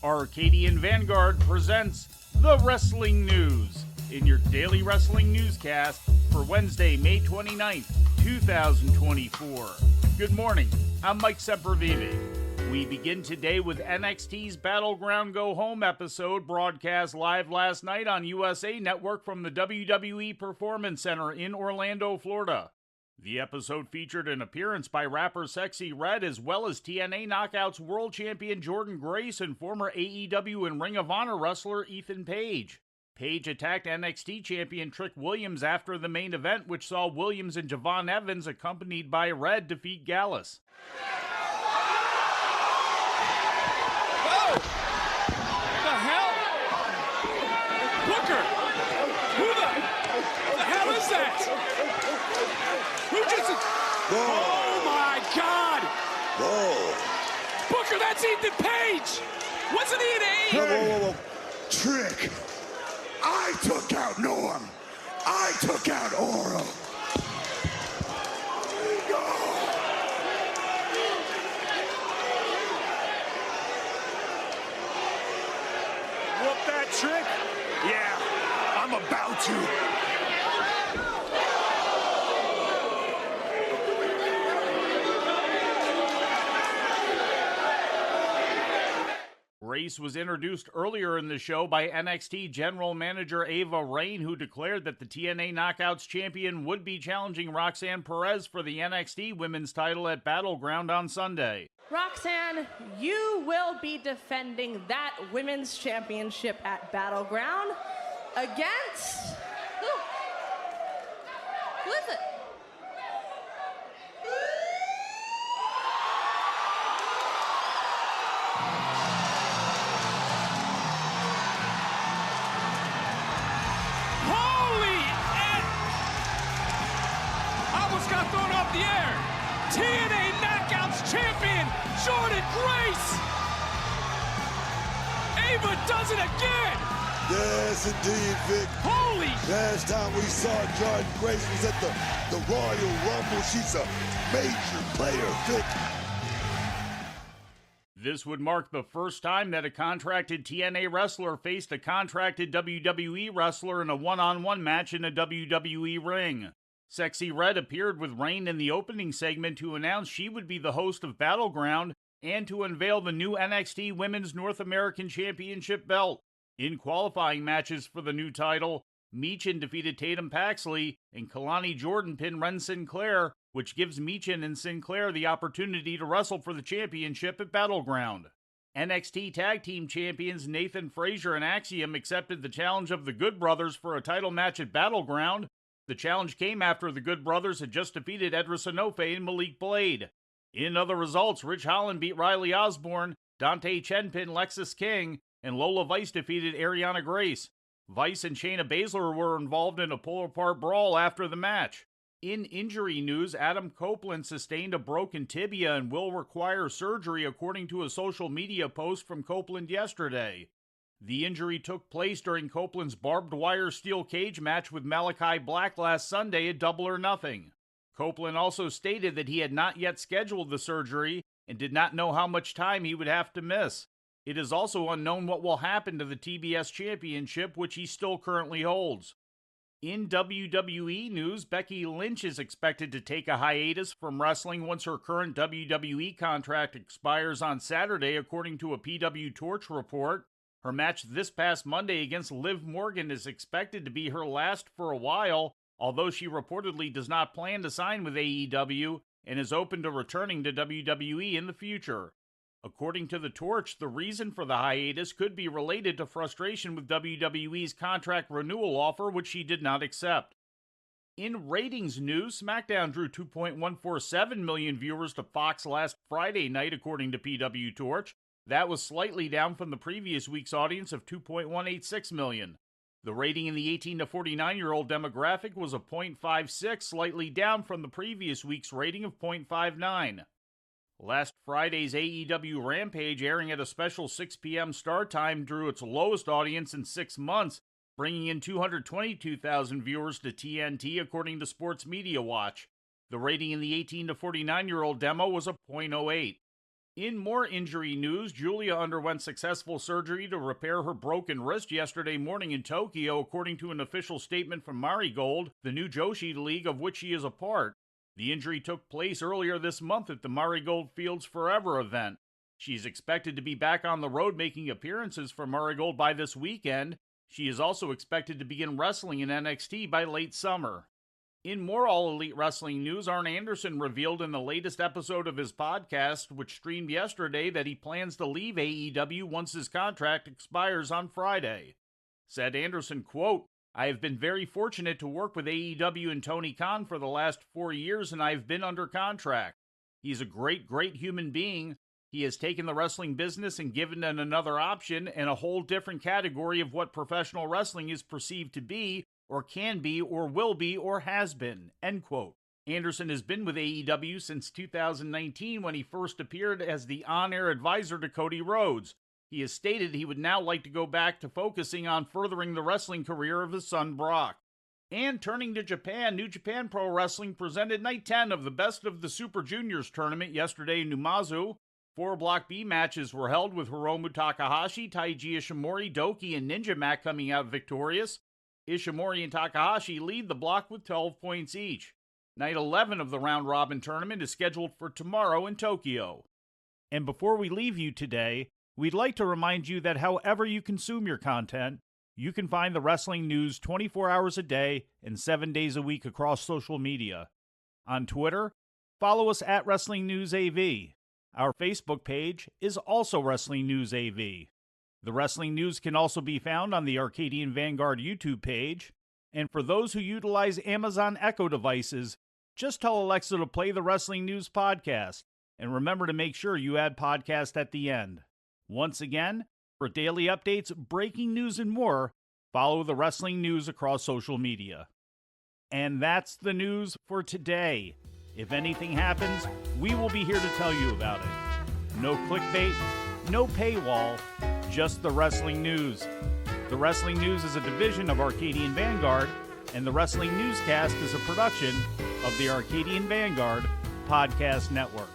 Arcadian Vanguard presents the Wrestling News in your daily wrestling newscast for Wednesday, May 29th, 2024. Good morning, I'm Mike Sempervive. We begin today with NXT's Battleground Go Home episode broadcast live last night on USA Network from the WWE Performance Center in Orlando, Florida. The episode featured an appearance by rapper Sexy Red as well as TNA Knockouts World Champion Jordynne Grace and former AEW and Ring of Honor wrestler Ethan Page. Page attacked NXT champion Trick Williams after the main event, which saw Williams and Javon Evans, accompanied by Red, defeat Gallus. Whoa! What the hell? Booker! Who the hell is that? Who just... Whoa. Oh my God! Whoa. Booker, that's Ethan Page! Wasn't he an Whoa. Trick! I took out Norm! I took out Oro! Whoop that Trick? Yeah, I'm about to. Grace was introduced earlier in the show by NXT General Manager Ava Raine, who declared that the TNA Knockouts champion would be challenging Roxanne Perez for the NXT Women's title at Battleground on Sunday. Roxanne, you will be defending that Women's Championship at Battleground against... Who is it? Got thrown off the air. TNA Knockouts champion, Jordynne Grace. Ava does it again. Yes, indeed, Vic. Holy. Last time we saw Jordynne Grace was at the Royal Rumble. She's a major player, Vic. This would mark the first time that a contracted TNA wrestler faced a contracted WWE wrestler in a one-on-one match in a WWE ring. Sexy Red appeared with Raine in the opening segment to announce she would be the host of Battleground and to unveil the new NXT Women's North American Championship belt. In qualifying matches for the new title, Meechin defeated Tatum Paxley and Kalani Jordan pinned Ren Sinclair, which gives Meechin and Sinclair the opportunity to wrestle for the championship at Battleground. NXT Tag Team Champions Nathan Frazier and Axiom accepted the challenge of the Good Brothers for a title match at Battleground. The challenge came after the Good Brothers had just defeated Edris Enofe and Malik Blade. In other results, Rich Holland beat Riley Osborne, Dante Chen pinned Lexis King, and Lola Vice defeated Ariana Grace. Vice and Shayna Baszler were involved in a pull-apart brawl after the match. In injury news, Adam Copeland sustained a broken tibia and will require surgery, according to a social media post from Copeland yesterday. The injury took place during Copeland's barbed wire steel cage match with Malachi Black last Sunday at Double or Nothing. Copeland also stated that he had not yet scheduled the surgery and did not know how much time he would have to miss. It is also unknown what will happen to the TBS Championship, which he still currently holds. In WWE news, Becky Lynch is expected to take a hiatus from wrestling once her current WWE contract expires on Saturday, according to a PW Torch report. Her match this past Monday against Liv Morgan is expected to be her last for a while, although she reportedly does not plan to sign with AEW and is open to returning to WWE in the future. According to the Torch, the reason for the hiatus could be related to frustration with WWE's contract renewal offer, which she did not accept. In ratings news, SmackDown drew 2.147 million viewers to Fox last Friday night, according to PW Torch. That was slightly down from the previous week's audience of 2.186 million. The rating in the 18 to 49-year-old demographic was a 0.56, slightly down from the previous week's rating of 0.59. Last Friday's AEW Rampage, airing at a special 6 p.m. start time, drew its lowest audience in 6 months, bringing in 222,000 viewers to TNT, according to Sports Media Watch. The rating in the 18 to 49-year-old demo was a 0.08. In more injury news, Julia underwent successful surgery to repair her broken wrist yesterday morning in Tokyo, according to an official statement from Marigold, the new Joshi league of which she is a part. The injury took place earlier this month at the Marigold Fields Forever event. She's expected to be back on the road making appearances for Marigold by this weekend. She is also expected to begin wrestling in NXT by late summer. In more All Elite Wrestling news, Arn Anderson revealed in the latest episode of his podcast, which streamed yesterday, that he plans to leave AEW once his contract expires on Friday. Said Anderson, quote, "I have been very fortunate to work with AEW and Tony Khan for the last 4 years, and I've been under contract. He's a great, great human being. He has taken the wrestling business and given it another option and a whole different category of what professional wrestling is perceived to be, or can be, or will be, or has been," end quote. Anderson has been with AEW since 2019 when he first appeared as the on-air advisor to Cody Rhodes. He has stated he would now like to go back to focusing on furthering the wrestling career of his son Brock. And turning to Japan, New Japan Pro Wrestling presented Night 10 of the Best of the Super Juniors tournament yesterday in Numazu. 4 Block B matches were held with Hiromu Takahashi, Taiji Ishimori, Doki, and Ninja Mac coming out victorious. Ishimori and Takahashi lead the block with 12 points each. Night 11 of the round-robin tournament is scheduled for tomorrow in Tokyo. And before we leave you today, we'd like to remind you that however you consume your content, you can find the wrestling news 24 hours a day and 7 days a week across social media. On Twitter, follow us at Wrestling News AV. Our Facebook page is also Wrestling News AV. The Wrestling News can also be found on the Arcadian Vanguard YouTube page. And for those who utilize Amazon Echo devices, just tell Alexa to play the Wrestling News podcast. And remember to make sure you add podcast at the end. Once again, for daily updates, breaking news, and more, follow the Wrestling News across social media. And that's the news for today. If anything happens, we will be here to tell you about it. No clickbait, no paywall, just the Wrestling News. The Wrestling News is a division of Arcadian Vanguard, and the Wrestling Newscast is a production of the Arcadian Vanguard Podcast Network.